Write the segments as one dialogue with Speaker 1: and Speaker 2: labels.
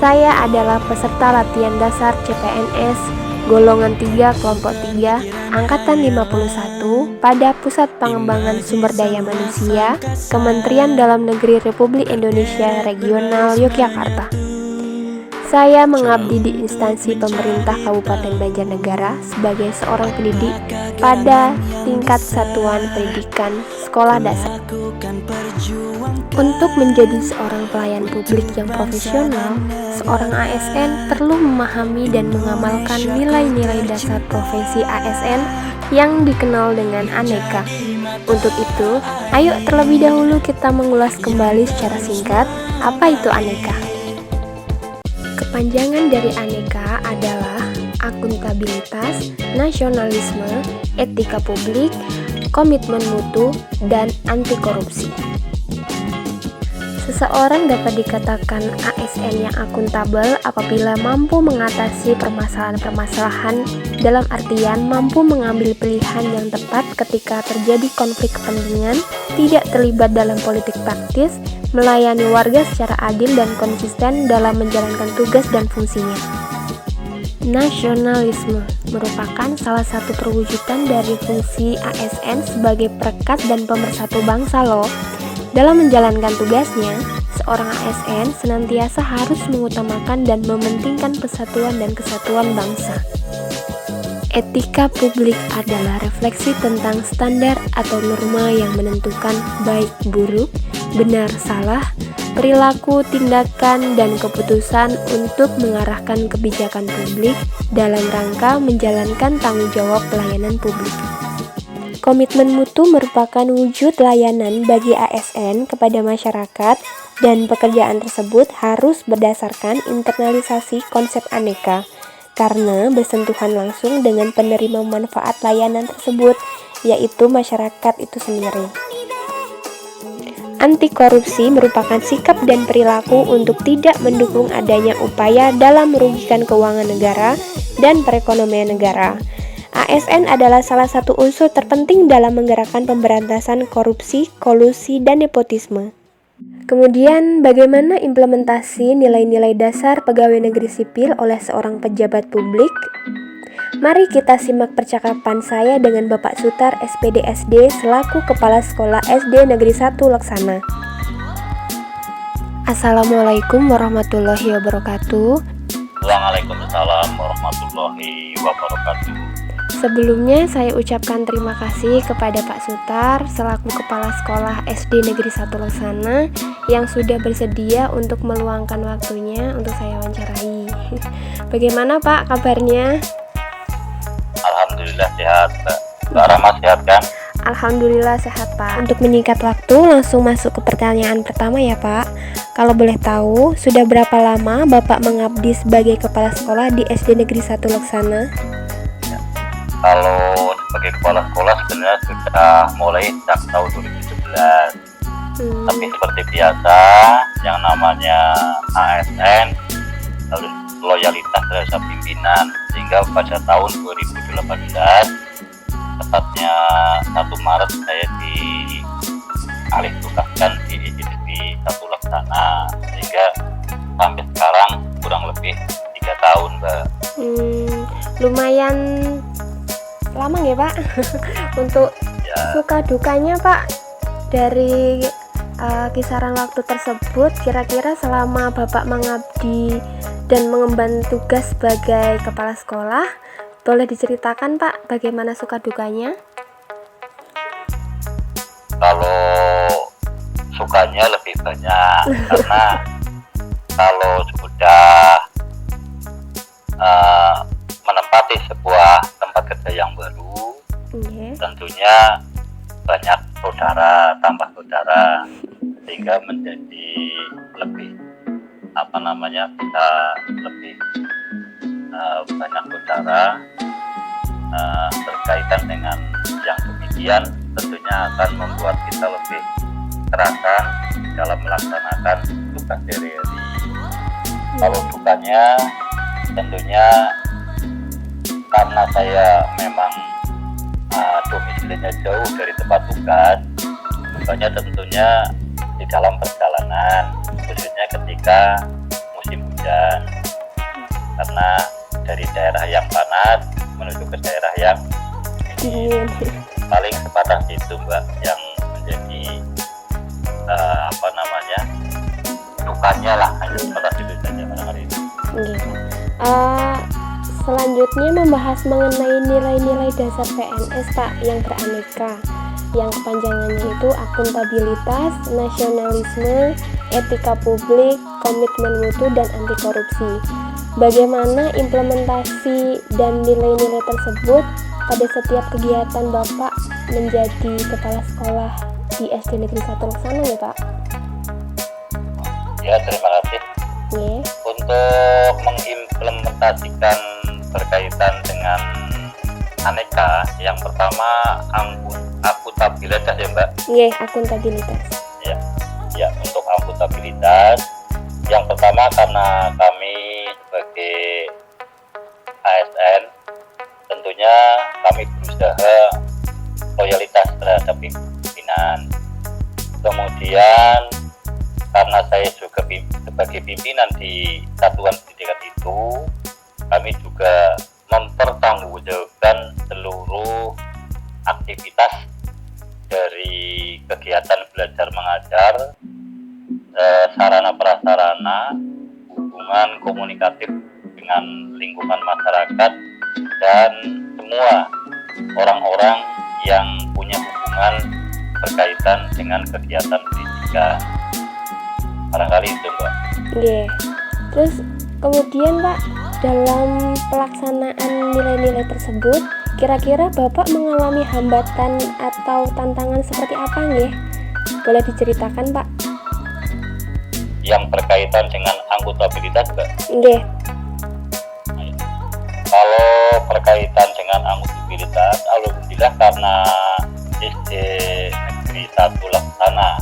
Speaker 1: Saya adalah peserta latihan dasar CPNS golongan 3 kelompok 3 angkatan 51 pada Pusat Pengembangan Sumber Daya Manusia Kementerian Dalam Negeri Republik Indonesia Regional Yogyakarta. Saya mengabdi di instansi pemerintah Kabupaten Banjarnegara sebagai seorang pendidik pada tingkat satuan pendidikan sekolah dasar. Untuk menjadi seorang pelayan publik yang profesional, seorang ASN perlu memahami dan mengamalkan nilai-nilai dasar profesi ASN yang dikenal dengan aneka. Untuk itu, ayo terlebih dahulu kita mengulas kembali secara singkat apa itu aneka. Kepanjangan dari aneka adalah akuntabilitas, nasionalisme, etika publik, komitmen mutu, dan anti korupsi. Seseorang dapat dikatakan ASN yang akuntabel apabila mampu mengatasi permasalahan-permasalahan dalam artian mampu mengambil pilihan yang tepat ketika terjadi konflik kepentingan, tidak terlibat dalam politik praktis, melayani warga secara adil dan konsisten dalam menjalankan tugas dan fungsinya. Nasionalisme merupakan salah satu perwujudan dari fungsi ASN sebagai perekat dan pemersatu bangsa loh. Dalam menjalankan tugasnya, seorang ASN senantiasa harus mengutamakan dan mementingkan persatuan dan kesatuan bangsa. Etika publik adalah refleksi tentang standar atau norma yang menentukan baik buruk, benar salah, perilaku, tindakan, dan keputusan untuk mengarahkan kebijakan publik dalam rangka menjalankan tanggung jawab pelayanan publik. Komitmen mutu merupakan wujud layanan bagi ASN kepada masyarakat dan pekerjaan tersebut harus berdasarkan internalisasi konsep aneka karena bersentuhan langsung dengan penerima manfaat layanan tersebut, yaitu masyarakat itu sendiri. Anti korupsi merupakan sikap dan perilaku untuk tidak mendukung adanya upaya dalam merugikan keuangan negara dan perekonomian negara. ASN adalah salah satu unsur terpenting dalam menggerakkan pemberantasan korupsi, kolusi, dan nepotisme. Kemudian, bagaimana implementasi nilai-nilai dasar pegawai negeri sipil oleh seorang pejabat publik? Mari kita simak percakapan saya dengan Bapak Sutar SPD SD selaku Kepala Sekolah SD Negeri 1 Laksana. Assalamualaikum warahmatullahi wabarakatuh.
Speaker 2: Waalaikumsalam warahmatullahi wabarakatuh.
Speaker 1: Sebelumnya saya ucapkan terima kasih kepada Pak Sutar selaku Kepala Sekolah SD Negeri 1 Laksana yang sudah bersedia untuk meluangkan waktunya untuk saya wawancarai. Bagaimana Pak kabarnya?
Speaker 2: Alhamdulillah sehat, Mbak Rama sehat kan?
Speaker 1: Alhamdulillah sehat Pak. Untuk menyingkat waktu langsung masuk ke pertanyaan pertama ya Pak. Kalau boleh tahu, sudah berapa lama Bapak mengabdi sebagai Kepala Sekolah di SD Negeri 1 Laksana?
Speaker 2: Kalau sebagai kepala sekolah sebenarnya sudah mulai sejak tahun 2017. Tapi seperti biasa, yang namanya ASN harus loyalitas terhadap pimpinan, sehingga pada tahun 2018, tepatnya 1 Maret saya dialih tugaskan di SD 1 Laksana, sehingga sampai sekarang kurang lebih 3 tahun, Mbak.
Speaker 1: Lumayan lama ya Pak. Untuk suka dukanya Pak dari kisaran waktu tersebut, kira-kira selama Bapak mengabdi dan mengemban tugas sebagai kepala sekolah, boleh diceritakan Pak bagaimana suka dukanya?
Speaker 2: Kalau sukanya lebih banyak karena kalau sudah menempati sebuah tempat kerja yang baru, tentunya banyak saudara, tambah saudara, sehingga menjadi lebih bisa lebih banyak saudara. Berkaitan dengan yang demikian tentunya akan membuat kita lebih terakan dalam melaksanakan tugas sehari-hari. Kalau dukanya tentunya karena saya memang domisilinya jauh dari tempat tugas, dukanya tentunya di dalam perjalanan, khususnya ketika musim hujan, karena dari daerah yang panas menuju ke daerah yang
Speaker 1: dingin.
Speaker 2: Paling sebatas itu Mbak yang menjadi dukanya lah, hanya sebatas itu saja barangkali itu.
Speaker 1: Selanjutnya membahas mengenai nilai-nilai dasar PNS Pak yang beraneka, yang kepanjangannya itu akuntabilitas, nasionalisme, etika publik, komitmen mutu, dan anti korupsi. Bagaimana implementasi dan nilai-nilai tersebut pada setiap kegiatan Bapak menjadi kepala sekolah di SD Negeri 1 Laksana ya Pak?
Speaker 2: Ya, terima kasih. Untuk mengimplementasikan berkaitan dengan aneka, yang pertama akuntabilitas ya Mbak?
Speaker 1: Akuntabilitas.
Speaker 2: Ya, untuk akuntabilitas, yang pertama karena kami sebagai ASN, tentunya kami berusaha loyalitas terhadap pimpinan. Kemudian karena saya juga sebagai pimpinan di satuan pendidikan itu, kami juga mempertanggungjawabkan seluruh aktivitas dari kegiatan belajar mengajar, sarana prasarana, hubungan komunikatif dengan lingkungan masyarakat, dan semua orang-orang yang punya hubungan berkaitan dengan kegiatan pendidikan. Barangkali itu Mbak.
Speaker 1: Terus kemudian Pak, dalam pelaksanaan nilai-nilai tersebut, kira-kira Bapak mengalami hambatan atau tantangan seperti apa nggih? Boleh diceritakan Pak?
Speaker 2: Yang berkaitan dengan akuntabilitas Mbak? Kalau berkaitan dengan akuntabilitas, alhamdulillah karena SD Negeri 1 Laksana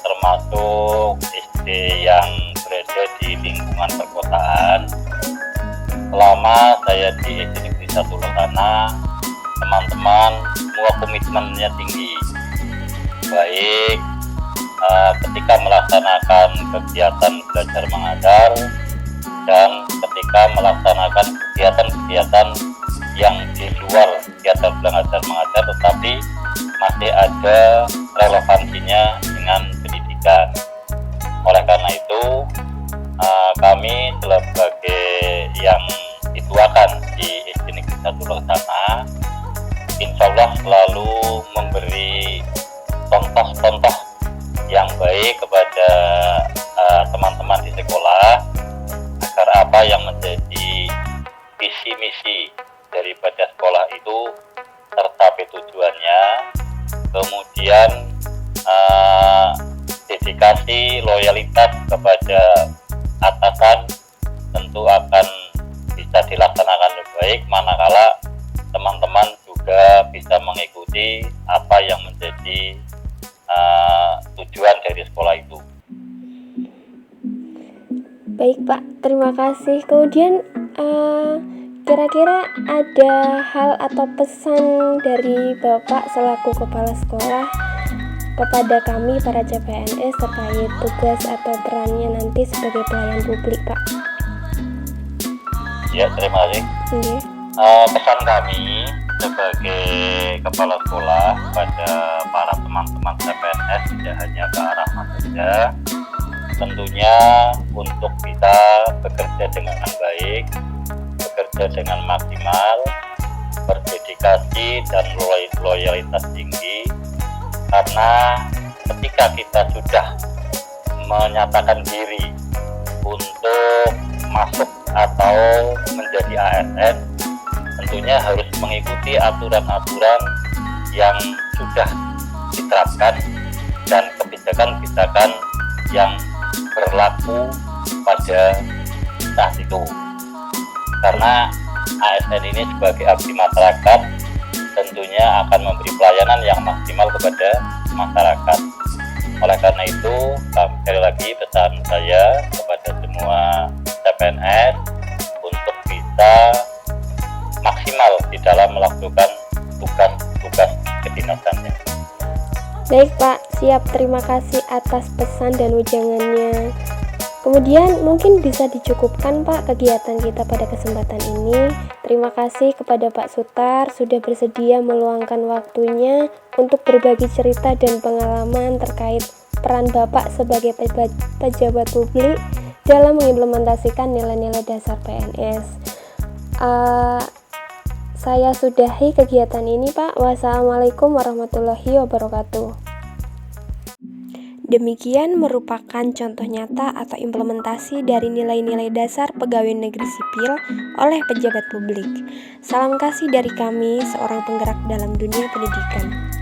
Speaker 2: termasuk SD yang berada di lingkungan perkotaan, selama saya di SD Negeri 1 Laksana, teman-teman semua komitmennya tinggi, baik ketika melaksanakan kegiatan belajar mengajar dan ketika melaksanakan kegiatan-kegiatan yang di luar kegiatan belajar mengajar tetapi masih ada relevansinya dengan pendidikan. Oleh karena itu kami sebagai yang dituakan di SD Negeri 1 Laksana, insya Allah selalu memberi contoh-contoh yang baik kepada teman-teman di sekolah agar apa yang menjadi visi misi daripada sekolah itu tercapai tujuannya. Kemudian dedikasi loyalitas kepada atasan tentu akan bisa dilaksanakan lebih baik manakala teman-teman juga bisa mengikuti apa yang menjadi tujuan dari sekolah itu.
Speaker 1: Baik Pak, terima kasih. Kemudian kira-kira ada hal atau pesan dari Bapak selaku kepala sekolah kepada kami para CPNS terkait tugas atau perannya nanti sebagai pelayan publik Pak?
Speaker 2: Ya, terima kasih. Pesan kami sebagai kepala sekolah pada para teman-teman CPNS tidak hanya ke arah saja, tentunya untuk kita bekerja dengan baik, bekerja dengan maksimal, berdedikasi dan loyalitas tinggi, karena ketika kita sudah menyatakan diri untuk masuk atau menjadi ASN, tentunya harus mengikuti aturan-aturan yang sudah diterapkan dan kebijakan-kebijakan yang berlaku pada saat itu. Karena ASN ini sebagai abdi masyarakat tentunya akan memberi pelayanan yang maksimal kepada masyarakat. Oleh karena itu, sekali lagi pesan saya kepada semua CPNS untuk bisa maksimal di dalam melakukan tugas-tugas kedinasannya.
Speaker 1: Baik Pak, siap. Terima kasih atas pesan dan ujangannya. Kemudian mungkin bisa dicukupkan Pak kegiatan kita pada kesempatan ini. Terima kasih kepada Pak Sutar sudah bersedia meluangkan waktunya untuk berbagi cerita dan pengalaman terkait peran Bapak sebagai pejabat publik dalam mengimplementasikan nilai-nilai dasar PNS. Saya sudahi kegiatan ini Pak. Wassalamualaikum warahmatullahi wabarakatuh. Demikian merupakan contoh nyata atau implementasi dari nilai-nilai dasar pegawai negeri sipil oleh pejabat publik. Salam kasih dari kami, seorang penggerak dalam dunia pendidikan.